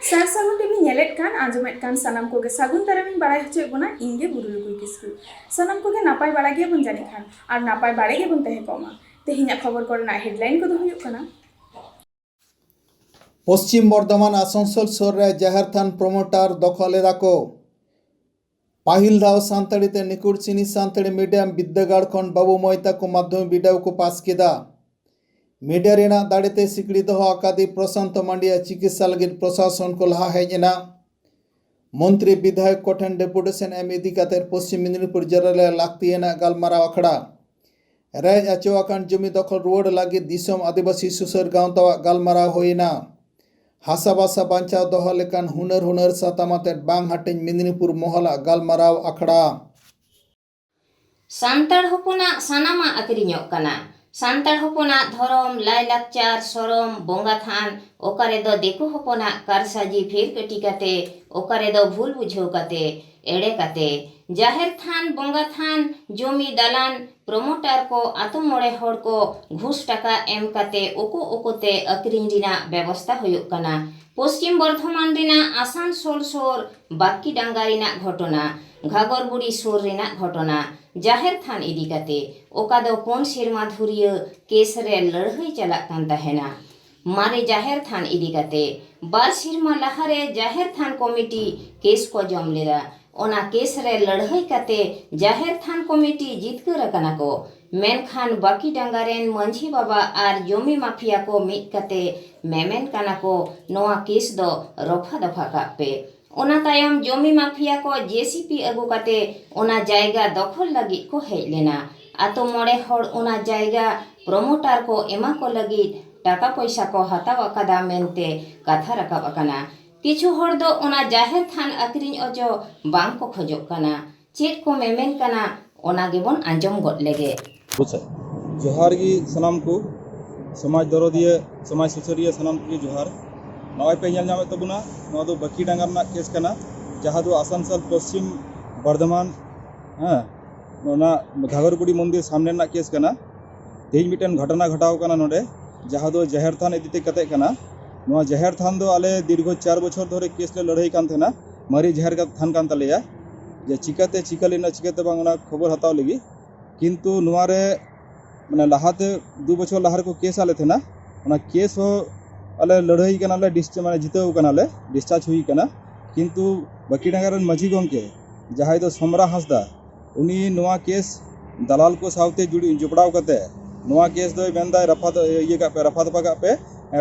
सार सागुन टीवी नेलेट कान आंजमेट कान सानाम कोगे सागुन तारामिन बाड़ाय होचोय बोना इंगे बुरुलुकुई किस्कु सानाम कोगे नापाय बाड़ा गियाबोन जानि खान आर नापाय बाड़े गियाबोन तहे कमा तेहिना खबर कोरेना हेडलाइन को दो हुयुग काना। पश्चिम बर्धमान आसनसोल शहर रे जहर थान प्रमोटर दखल एदा को पाहिल धाव सानताड़ीते निकुड़ चिनी सानताड़ी मीडियम विद्यागाड़ खन बाबू मोहिता को माध्यमिक बिडाव को पास केदा मीडिया रेना दाड़ेते सिकड़ी दो आकादी प्रशांत मांडिया चिकित्सा लगी प्रशासन को लहा हेजना मंत्री विधायक कोठेन डेपुटेशन एम इदी काते पश्चिम मेदिनीपुर जिला लाक्तियाना गालमाराव आखड़ा राज आचोआकान जमी दखल रुवाड़ लगी दिसम आदिवासी सुसर गांवता गालमाराव होइना हासा बासा बांचाव दोहो लेकान हुनर हुनर सातामाते बांग हाटिंग मेदिनीपुर मोहला गालमाराव आखड़ा सान्ताड़ होपना सानामा आक्रिñok kana सान्ताड़ होपना धरम लायलाकचार सरम बोंगा थान ओकारे दो देखो होपना कारसाजी फिर कटी काते ओकारे दो भूल बुझाव काते एड़े काते जाहिर थान बोंगा थान जमी दालान प्रमोटर को आतो मोड़े हड़ को घूस टाका एम काते ओको ओकोते आक्रिñ रिना व्यवस्था हुयुग काना। पश्चिम बर्धमान रिना आसानसोल सोर बाक्की डांगा रिना घटना घागरबुड़ी सोर रिना घटना जाहिर थान इदी काते ओका दो पुन सेरमा धुरिया केस रे लड़ाई चलाक कान तहेना मारे जाहिर थान इदी काते बार सेरमा लाहारे जाहिर थान कमिटी केस को जम लेदा ओना केस रे लड़ाई काते जाहिर थान कमिटी जितकर काना को मेनखान बाकी डांगारेन मंझी बाबा आर जमी माफिया को मिट काते मेमेन काना को नोआ केस दो रफा दफा कापे ओना तायम जमी माफिया को जेसीपी अगु काते ओना जायगा दखल लगी को हेज लेना आतो मोड़े हड़ ओना जायगा प्रमोटर को एमा को लगी टाका पैसा को हताव कादा मेनते कथा रकाब काना किछु हड़ दो ओना जाहिर थान आक्रिñ अजो बांग को खोजोग काना चेक को मेमेन काना ओना गेबन आंजम गद लेगे। जोहार की सनाम को समाज दरदिया समाज सुसरिया सनाम की जोहार नवाय पे नामे तबुना दो बकी डांगा ना केस कना जहाँ दो आसानसोल पश्चिम बर्धमान घागरबुड़ी मंदिर सामने ना केस कना तेज मिटन घटना घटाव कना नोडे जहाँ दो जहर थान इदीते कते कना नोआ जहर थान दो आले दीर्घ 4 बछर धरे केस ले लड़ाई कान थेना मारी जहर का थान कान तलेया जे चिकाते चिकालिना चिकाते बांग ओना खबर हताव लगी किंतु नुआरे माने लाहाते 2 बछर लाहार को केस आले थेना ओना केस हो आले लड़ाई कनाले डिस्चार्ज माने जितेव कनाले डिस्चार्ज हुई कना किंतु बाकी डांगारन माझी गंके जहाय दो समरा हासदा उनी नुआ केस दलाल को सावते जुड़ी जुपड़ाव कते नुआ केस दो मेनदा रफा ये का पे रफा दफा का पे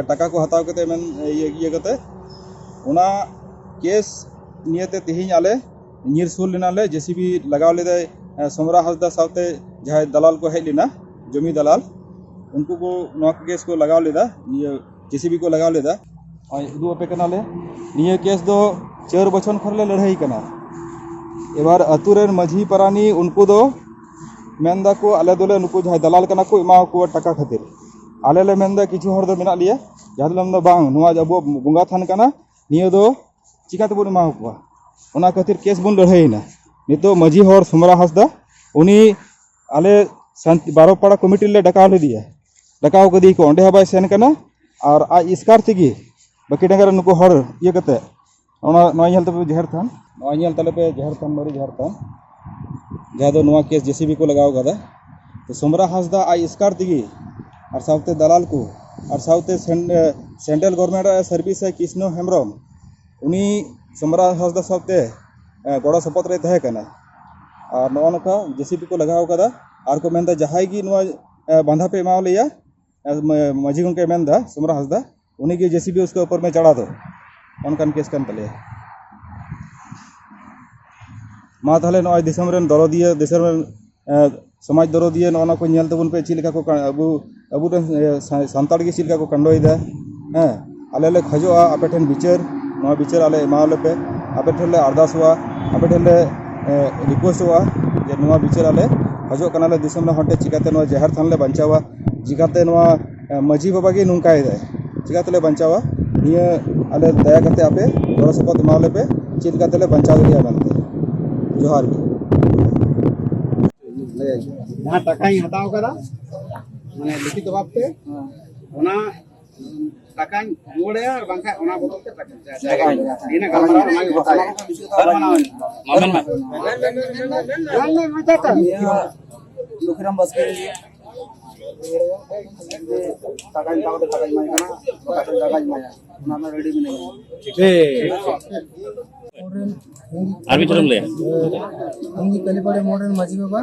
टाका को हताव कते मेन ये कते ओना केस नियते तिहिñ आले निर्सुल लेनाले जेसीबी लगाव लेदे समरा हासदा सावते जहाय दलाल को हेज लेना जमी दलाल उनको को नुआ केस को लगाव लेदा ये जेसीबी को लगाव लेदा उदू अपे कनाले निया केस दो 4 बछर खरले लड़ाई कना एबार अतुरेन माझी परानी उनको दो मेनदा को आले दोले नुको जहाय दलाल कना को एमा को टाका खातिर आले ले मेनदा किछु हर दो मेना लिया जहादलम दो बांग नुआ जबो बुंगा थान कना निया दो चिकाते बन एमा को ओना खातिर केस बन लड़ाईना नितो माझी हर समरा हासदा उनी आले बारो पाड़ा कमिटी ले डकाव ले दिया डकाव कदी को ओंडे हबाय सेन कना और आज इसकार थी बाकी डांगर नुको हर ये कते ओना नय नेल तबे जहर थान नय नेल तले पे जहर थान मारी जहर थान जहाँ दो नुआ केस जेसीबी को लगाव गदा तो समरा हासदा आज इसकार थी और सावते दलाल को और सावते सेंट्रल गवर्नमेंट सर्विस है कृष्ण हेम्ब्रम उनी समरा हासदा सावते गड़ो सपत रे तहे कना और नो नका जेसीबी को लगाव गदा और को मेनदा जहाय गी नुआ बांधा पे एमाव लिया माझी गंके मेनदा समरा हासदा उन्हीं की जेसीबी उसके ऊपर में चढ़ा दो उनकान केस कान तले मा ताहले नय दिसम रेन दरदिया दिसम समाज दरदिया नोना को नेल तबुन पे चिलका को अबु अबु सानताड़ की चिलका को कंडोइदा आले ले खजोआ आपे ठेन बिचार नोआ बिचार आले एमावले पे आपे ठेले अरदासवा आपे ठेले रिक्वेस्टवा जे नोआ बिचार आले खजो कनाले दिसम हटे चिकाते नोआ जहर थान ले बंचावा चिकाते नोआ माझी बाबा की नुंकाय दे चिकाते ले बंचावा निया आले दया करते आपे गड़ो सपत एमावले पे चिलकाते ले बंचाव दिया मनते जोहार की जहाँ टाका हताव करा माने लिखित बाबते টাকাñ রুয়াড়া আর বাংখায় ওনা বদলতে টাকা ইনা গালমারা ওনাকে বসালা মামেন মাতাতা লুকিরাম বাসকে টাকাñ পাওয়াতে টাকাñ মাই কানা টাকাñ মায়া নানা রেডি মিনে আর भी चरम ले हिंदी कलीपड़े मॉडर्न माझी बाबा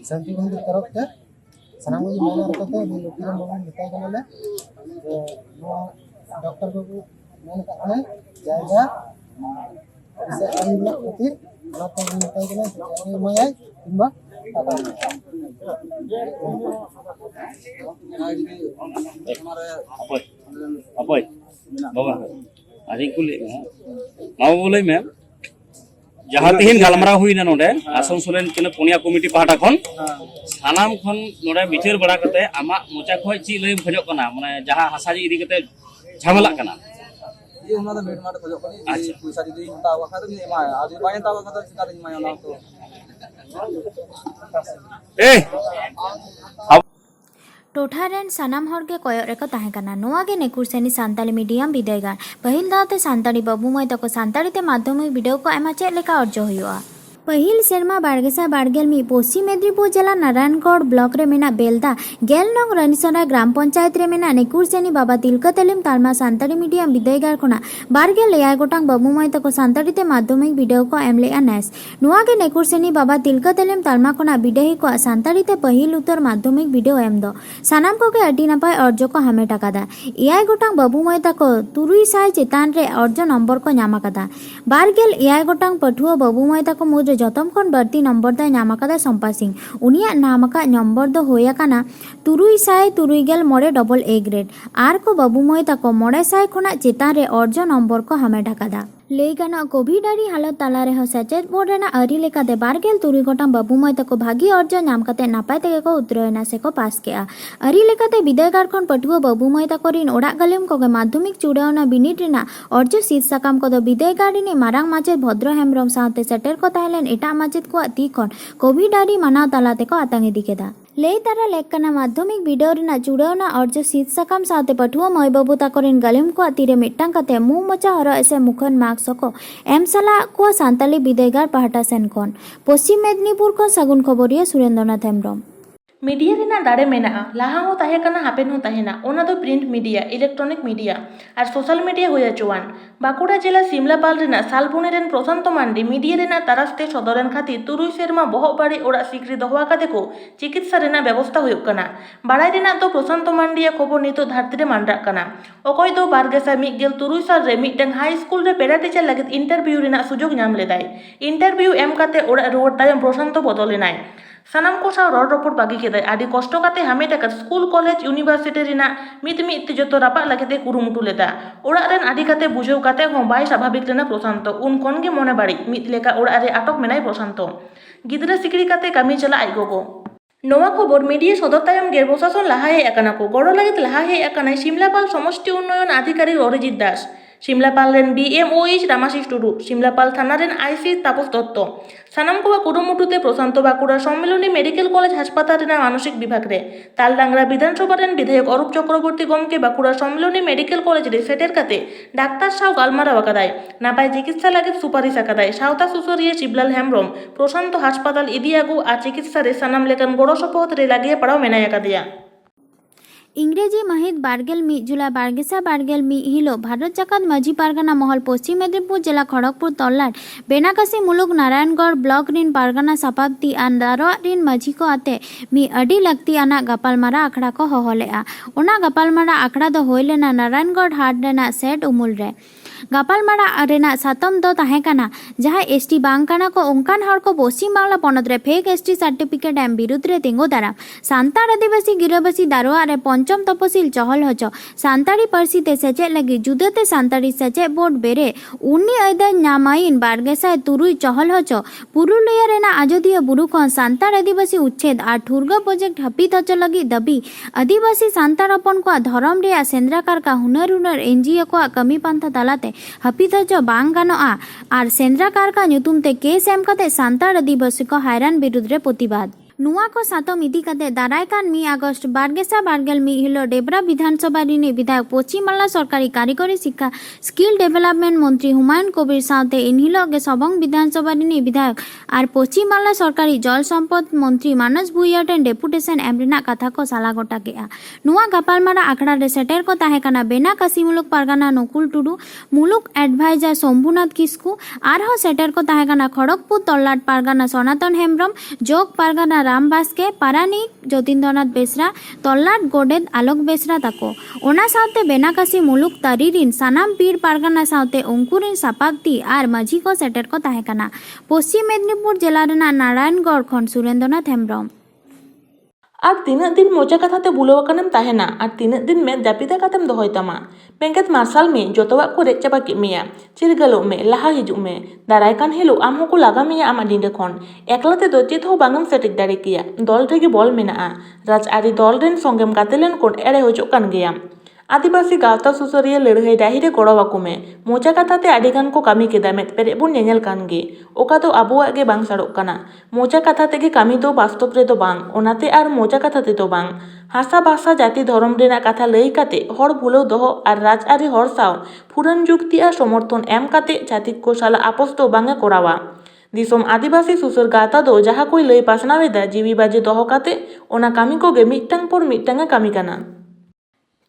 शांति बंधु तरफ ते सनाम जी माने रखते लोकिरम बाबा बताय गले डॉक्टर बाबू मन का जायगा इसे अनिल खातिर ना तो बताय गले मय किंबा टाका अपोय बाबा आदि कुले माव बोले मैम जहाँ तीन गालमरा हुई ना नोडे आसनसोलेन तिना पुनिया कमिटी पाहटा खन सानाम खन नोडे बिचार बड़ा कते आमा मोचा खय ची लय खजो कना माने जहाँ हासा जी इदी कते झमेला कना ये उना द मेड माटे खजो कनी पैसा दी हता वा खातिर मा आज बाय ता वा खातिर सिका दी मा ना तो ए टोठा रेन सानाम हर के कोयो रेको ताहे कना नोआ गे नेकुर सेनी सांताली मीडियम विदयगार पहिल दावते सांताली बाबू मय तको सांताली ते माध्यमिक वीडियो को एमा चेक लेका अर्जो हुआ पहिल सेरमा बारगेसा बारगेल मी पश्चिम मेदिनीपुर जिला नारायणगढ़ ब्लॉक रे मेना बेलदा गेल नंग रनिसरा ग्राम पंचायत रे मेना नेकुर सेनी बाबा तिलका तेलिम तालमा सांताली मीडियम विदयगार खोना बारगेल एयाय गोटांग बाबू मय तको सांताली ते माध्यमिक वीडियो को एम लेआ नेस नोआ गे नेकुर सेनी बाबा तिलका तेलिम तालमा खोना विदेही को सांताली ते पहिल उत्तर माध्यमिक वीडियो एम दो सानाम को के अडी नापाय अर्जो को हामेट आकादा एयाय गोटांग बाबू मय तको 300 चेतान रे अर्जो नंबर को नाम आकादा बारगेल एयाय गोटांग पठुआ बाबू मय तको मुद्रे जतम खन बढ़ती नंबर द नाम आकादा संपा सिंह उनिया नाम का नंबर द होया काना 396 A ग्रेड आर को बाबू मय तको 900 खना चेतान रे अर्जो नंबर को हामेट आकादा लई गाना कोविड आरी हालत ताला रे सचेत बोर्ड रेना अरी लेकाते बारगेल तुरी गोटांग बाबू मय तको भागी अर्जो नाम काते नापाय तेगे को उतरयना से को पास केआ अरी लेकाते विदयगार खन पठुआ बाबू मय तको रिन ओडा गलेम को माध्यमिक चुड़ावना बिनिट रेना अर्जो सीट साकाम को दो विदयगार रिनी मारांग माचेत भद्र हेमब्रम साथे सेटर को ताहेलेन एटा माचेत को ती खन कोविड आरी मानाव तालाते को आतंगे दिकेदा लई तारा लेकना माध्यमिक वीडियो रेना चुड़ावना अर्जो सीट साकाम साथे पठुआ मय बाबू ताकोरिन गलेम को तीरे मिट्टांग काते मु मोचा हर एसे मुखन मार्क्स को एम सला को सांताली विदयगार पाहटा सेन खन पश्चिम मेदिनीपुर को सगुन खबरिया सुरेंद्रनाथ हेमब्रम मीडिया रेना दाड़े मेना लाहा हो ताहे कना हापेन हो ताहेना ओना दो प्रिंट मीडिया इलेक्ट्रॉनिक मीडिया और सोशल मीडिया होया चुवान बाकुड़ा जिला सिमलापाल रेना सालपुनी रेन प्रशांत मांडी मीडिया रेना तारास्ते सदरेन खातिर 3 सेरमा बहक बाड़ी ओड़ा सिकरी दोहवा काते को चिकित्सा रेना व्यवस्था हुयुक कना बाड़ाई रेना तो प्रशांत मांडिया खबर नितो धरती रे मांड्राक कना अकय दो 2023 साल रे मिटन हाई स्कूल रे पेरा टीचर लगित इंटरव्यू रेना सुजोग नाम लेदाय इंटरव्यू एम काते ओड़ा रुवार तायम प्रशांत बदलेनाय सानाम को साव रड़ रपड़ बागी केदाय आदि कष्ट काते हामेट आकाद स्कूल कॉलेज यूनिवर्सिटी रेना मित मित जतो रापा लागते कुरुमुटु लेदा ओड़ा रेन आदि काते बुझाव काते हो बाय स्वाभाविक रेना प्रशांत उन खन गे मने बाड़ी मित लेका ओड़ा रे आटक मेनाय प्रशांत गिद्रा सिकड़ी काते कामी चला आई गोगो नोवा खबर मीडिया सदर तायम गेर प्रशासन लाहा हेय आकाना को गड़ो लागित लाहा हेय आकानाय सिमलापाल समष्टि उन्नयन अधिकारी अरिजित दास सिमलापाल रेन BMOH रामाशिष टुडू सिमलापाल थाना रेन IC तापस दत्त सानाम को कुरुमुटुते प्रशांत बाकुड़ा सम्मिलनी मेडिकल कॉलेज हासपाताल रेना मानसिक विभाग रे तालडांगरा विधानसभा रेन विधायक अरूप चक्रवर्ती गमके बाकुड़ा सम्मिलनी मेडिकल कॉलेज रे सेटेर काते डाक्तार साव गालमारा आकादाय नापाय चिकित्सा लागित सुपारिश आकादाय सावता सुसरिया शिवलाल हेमब्रम प्रशांत हासपाताल इदियागु आ चिकित्सा रे सानाम लेकान गड़ो सपोहत रे लागिए पड़ाव मेनाय आकादिया इंग्रेजी महित बारगेल मी जुलाई बारगेसा बारगेल मी हिलो भारत जाकात माझी पारगाना महल पश्चिम मेदिनीपुर जिला खड़गपुर तल्लाट बेनाकासी मुलुक नारायणगढ़ ब्लॉक रिन पारगाना सपाब्दी आंदारो रिन माझी को आते मी अडी लगती आना गपालमारा आखड़ा को होहलेआ ओना गपालमारा आखड़ा दो होइलेना नारायणगढ़ हाट रेना सेट उमुल रे गपालमारा रेना सातम दो ताहेकाना जहां एसटी बांग काना को ओंकान हर को पश्चिम बांग्ला पनत रे फेक एसटी सर्टिफिकेट एम विरुद्ध रे तिंगो दाराम सांताड़ आदिवासी गिराबासी दारोआ रे पंचम तपसिल चहल हचो सांताड़ी पारसी ते सेचे लगी जुदते सांताड़ी सेचे बोर्ड बेरे उन्नी अयदा नामाइन बारगेसाय तुरुई चहल हचो पुरुलिया रेना आजोदिया बुरु खन सांताड़ आदिवासी उच्छेद और ठुरगा प्रोजेक्ट हपित हचो लगी दबी आदिवासी सांताड़ अपन को धरम रे सेंद्राकार का हुनर एनजीओ को कमी पंथा तालाते हपित हचो बांग गानोआ और सेंद्राकार का नुतुम ते केस एम काते सांताड़ आदिवासी को हैरान विरुद्ध रे प्रतिबाद नुआ को सातम इदी कते दारायकान 1 আগস্ট 2022 हिलो डेबरा विधानसभा रिनी विधायक पश्चिम बांगला सरकारी कारिगरी शिक्षा स्किल डेवलपमेंट मंत्री हुमायून कबिर साथे इनहिलो गे सबंग विधानसभा रिनी विधायक और पश्चिम बांगला सरकारी जल सम्पद मंत्री मानस भुइया टेन डेपुटेशन एम रेना कथा को साला गोटा केआ नुआ गापालमारा आखड़ा रे सेटेर को ताहेकाना बेनाकासी मुलुक पारगाना नकुल टुडू मुलुक एडवाइजर शंभुनाथ किस्कू आरहो सेटेर को ताहेकाना खड़गपुर तल्लाट पारगाना सनातन हेम्ब्रम जोग पारगाना राम बास्के पारानिक ज्योतिन्द्रनाथ बेसरा तल्लाट गोडेद आलोक बेसरा ताको ओना साथे बेनाकासी मुलुक तारीरिन सानाम पीर पारगाना साथे अंकुरिन सापाक्ति आर माझी को सेटेर को ताहेकाना पश्चिम मेदिनीपुर जिला रेना नारायणगढ़ खन सुरेंद्रनाथ हेम्ब्रम আর তিনাক দিন মোচা কথাতে বুলাওয়াকানেম তাহেনা আর তিনাক দিন মে জাপিদা কাতেম দহয় তামা বেঙ্কেত মার্শাল মে যতওয়াক को रेच चाबा के मिया चिरगलो में लाहा हिजु में दाराय कान हिलो आम होको लागा मिया आमा डिंडे खन एकलाते दो चेत हो बांगम सेटिक दाड़े किया दल रेगे बल मेना राज आरी दल रेन संगेम गातेलेन कोन एड़े होचोक कान गया आदिवासी गावता सुसरिया लड़ाई डाहिरे गड़वाको में मोचा कथाते आडिगान को कामी केदा मेद पेरे बुन नेनेल कान गे ओका तो आबुआग गे बांग साड़ोक काना मोचा कथाते गे कामी दो वास्तव रे दो बांग ओनाते आर मोचा कथाते दो बांग हासा भाषा जाति धर्म रेना कथा लई काते हर भुलो दोहो आर राजआरी हर साव फुरन जुक्ति आर समर्थन एम काते जाति को साला आपस दो बांगे कोरावा दिसोम आदिवासी सुसर गाता दो जहाँ कोई लई पासनावेदा जीवी बाजे दोहो काते ओना कामी को गे मिटटांग पर मिटटांगे कामी काना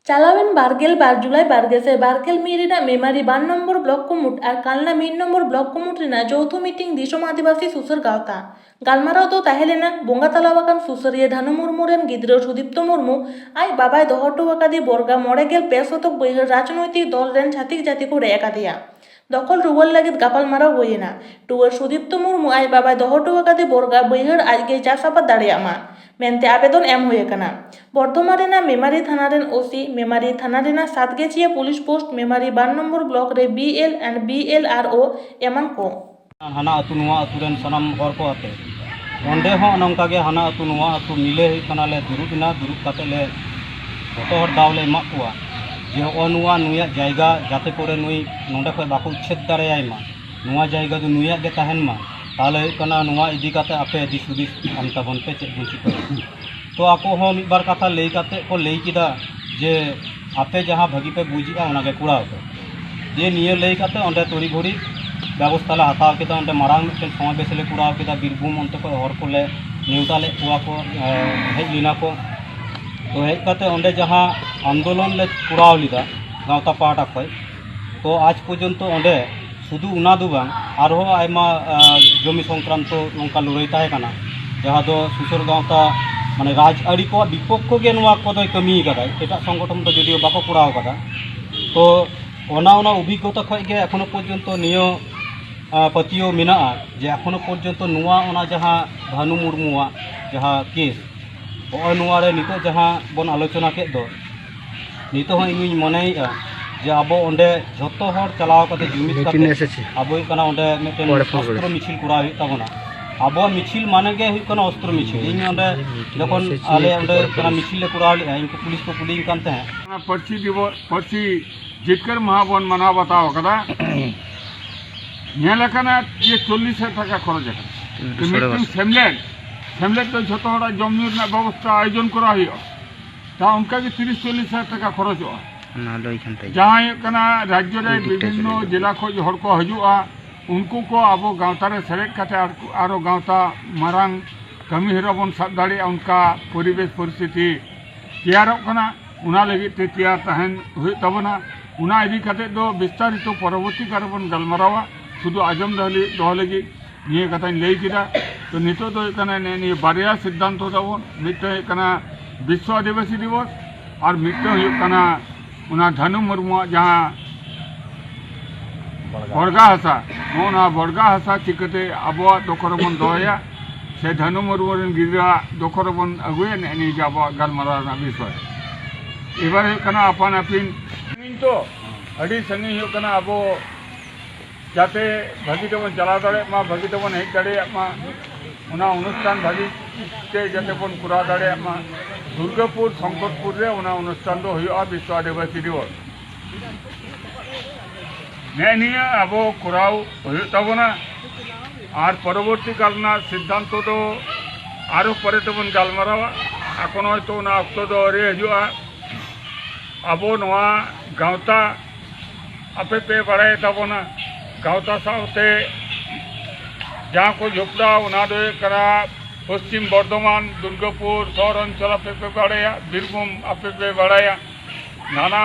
चालावेन 12 जुलाई 2022 मेमारी 2 नम्बर ब्लक कुमुट और Kalna 3 number block कुमुट जौथ meeting Disom आदिवासी सुसर गावता गालमाराव दो ताहेलेना बोंगा तलावाकान सुसरिया धानु मुर्मू रेन गिद्रो सुदीप्त मुर्मू आई बाबाय दोहटोवाकादी बरगा 9 शतक बैहर राजनैतिक दल रेन छातिक जाति को रेकादिया दखल रुवल लगित गापाल माराव होयेना टुवर सुदीप्त मुर्मू आई बाबाय दोहटोवाकादी बरगा बैहर आजगे चाषाबाद दाड़ेयामा मेनते आवेदन एम हुए कना बर्धमान रेना मेमारी थाना रेन ओसी मेमारी थाना रेना सातगेचिया police post Memari 2 number block रे BL एंड BLRO एमन को हाना अतु नुआ अतु रेन सनाम हर को आते ओंडे हो नंका गे हाना अतु नुआ अतु मिले कना ले दुरुबिना दुरुब काते ले जतो हर दावले मा कुआ जे अनुआ नुया जायगा जाते करे नुई नोंडे खय बाकु छेद दारेयायमा नुआ जायगा दो नुया गे ताहेन मा ताले कना नुआ इदी काते आपे दिस हुदिस आमता बन पे चेक बुची तो आको हो मिद बार कथा लई काते को लई किदा जे आपे जहां भगी पे बुजिआ ओनागे कुड़ाव पे जे निये लई काते ओंडे तोरी घोड़ी व्यवस्था ला हताव केदा ओंडे मारांग मिटन समावेश ले कुड़ाव केदा बीरभूम ओंते को हर को ले नेउता ले कुआ को हेज लिना को तो हेज काते ओंडे जहां आंदोलन ले कुड़ाव लिदा गावता पाटा खय तो आज पर्यंत ओंडे शुधु उना दो बांग आरो आयमा जमी संक्रांत नोंका लड़ाई ताहे काना जहां दो सुसर गावता माने राजआरी को विपक्ष के नुआ को दो कमी कदा एटा संगठन तो जदियो बाको कुड़ाव कदा तो ओना अभिज्ञता खय गे एखोनो पर्यंत नियो पतियो मेना जे एखोनो पर्यंत नुआ ओना जहां भानु मुर्मुआ जहां केस ओ नुआ रे नितो जहां बन आलोचना के दो नितो हो इनि मनेया जे अब ओंडे जतो हर चलाव कते जुमित कते अब कना ओंडे मेटेन अस्त्र मिছিল कुराव ताबना अब मिছিল माने गे हुई कना अस्त्र मिছিল इन ओंडे जखन आले ओंडे कना मिছিল ले कुराव ले इनको पुलिस को पुलिंग कानते हैं पर्ची दिवस पर्ची जितकर महाबन मना बताओ कदा नेला कना ये 40,000 टाका खरच है मीटिंग फैमिली तो जतो हड़ा जमी ना व्यवस्था आयोजन करा हियो ता उनका के 30-40,000 टाका खरच हो जहाँ राज्य रे विभिन्न जिला खो हर को हजुआ उनको को अब गाँवता रे सेलेक्ट करते आरो गाँवता मारांग कमी हेरा बन साब दाड़े उनका परिवेश परिस्थिति तैयार उना लगी ते तैयार तहन हुई तबना उना इदी करते दो विस्तारित तो परवर्ती कार बन गलमरावा शुद्ध आजम दो लगी निये कथा लई किदा तो नितो दो कना ने बारिया सिद्धांत दबन मिटे कना विश्व आदिवासी दिवस और मिटे हुई कना उना धनु मुर्मू जहाँ बड़गा हसा ना बड़गा हसा चिकते अब दखर बन दया से धनु मुर्मू गिरा दखर बन अगुए ने अब गलमारा विषय एबार अपन आपिन तो अड़ी संगी अब जाते भागी तबन चला दाड़े मा भागी तबन हेज दाड़े मा उना अनुष्ठान भागी ते जाते बन कुरा दाड़े मा दुर्गापुर शंकरपुर रे उना अनुष्ठान दो हुआ विश्व आदिवासी दिवस नेनिया अब कुराव हुई तबना और परवर्ती कालना सिद्धांत तो आरो परे तेबन गालमारावा एखन हयतो ओना अक्तो दो आउरि हिजुआ आबो नोआ गावता आपे पे बाड़ाय ताबोना गावता सावते जहाँ को झुपड़ा ओना दो करा पश्चिम बर्धमान दुर्गापुर शहर अंचल आपे पे बाड़ाया बीरभूम आपे पे बाड़ाया नाना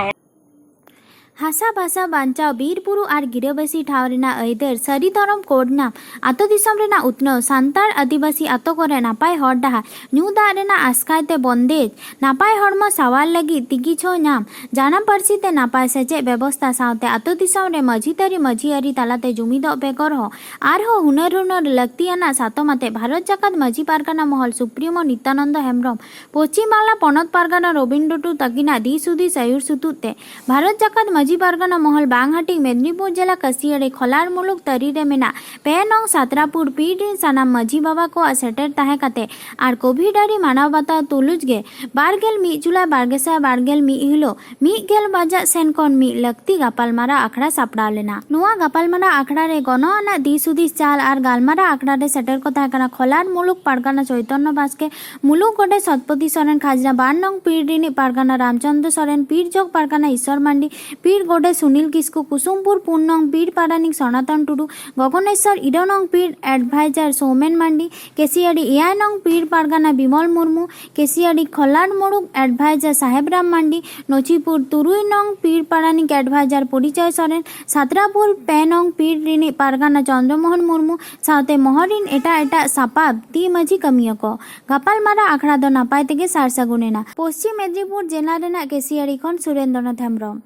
हासा भाषा बांचाव बीर बुरु और गिराबासी ठाव रेना अयदर सारी धरम कोड नाम आतो दिसम रेना उतनव सान्तार आदिवासी आतो करे नापाय हर डाहा न्यू दा रेना आस्कायते बंदेज नापाय हड़मो सावाल लगी तिगिछो नाम जानाम पार्सी ते नापाय सेचे व्यवस्था सावते आतो दिसम रे मझीतारी मझियारी तालाते जुमिदो बेगर हो आर हो हुनर लक्तियाना सातोमाते भारत जाकात मझी पारगाना महल सुप्रीमो नित्यानंद हेम्ब्रम पश्चिम बांगला पनत पारगाना रविन्द्र टू तगिना दिसुदी सयुर सुतुते भारत जाकात मझी पारगाना महल बांगहाटी मेदिनीपुर जिला कसियाड़े खलार मुलुक तरी रे मेना पे नंग सातरापुर पीठ सानाम मझी बाबा को सेटर ताहे काते आर कोविड आरी मानव बाता तुलुज गे 12 जुलाई 2022 हिलो 1 बजा सेन कोन लक्ति गापालमारा आखड़ा सापड़ा लेना नुआ गापालमारा आखड़ा रे गनो आना दिसुदिस चाल आर गालमारा आखड़ा रे सेटर को ताहे काना खलार मुलुक पारगाना चैतन्य बास्के मुलुक गोडे सतपति सोरेन खाजरा 12 नंग पीर रिनी पारगाना रामचंद्र सोरेन पीर जोग पारगाना ईश्वर मांडी पीर गोडे सुनील किस्कु कुसुमपुर पूर्णंग पीर पारानिक सनातन टुडू गगनेश्वर इडनंग पीर एडभाइजर सौमेन मांडी केसियाड़ी इयानंग पीर पारगाना बिमल मुर्मू केसियाड़ी खलार मुड़ुक एडभाइजर साहेबराम मांडी नोचीपुर तुरुई नंग पीर पारानिक एडभाइजर परिचय सोरेन सातरापुर पे नंग पीर रिनी पारगाना चंद्रमोहन मुर्मू सावते महरिन एटा एटा सापाब ती मझी कमिया को गापालमारा आखड़ा दो नापाय तेगे सारसागुनेना पश्चिम मेदिनीपुर जिला रेना केसियाड़ी खन सुरेंद्रनाथ हेम्ब्रम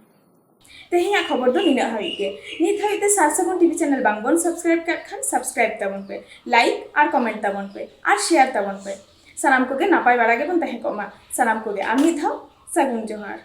तेहिया खबर दो निना हाइके नित हाइते सारसागुन टीवी चैनल बांगबन सब्सक्राइब कर खान सब्सक्राइब तबन पे लाइक और कमेंट तबन पे और शेयर तबन पे सनाम को नापाय बाड़ा गेबन तहे कोमा सनाम को आर नित हाउ सागुन जोहार।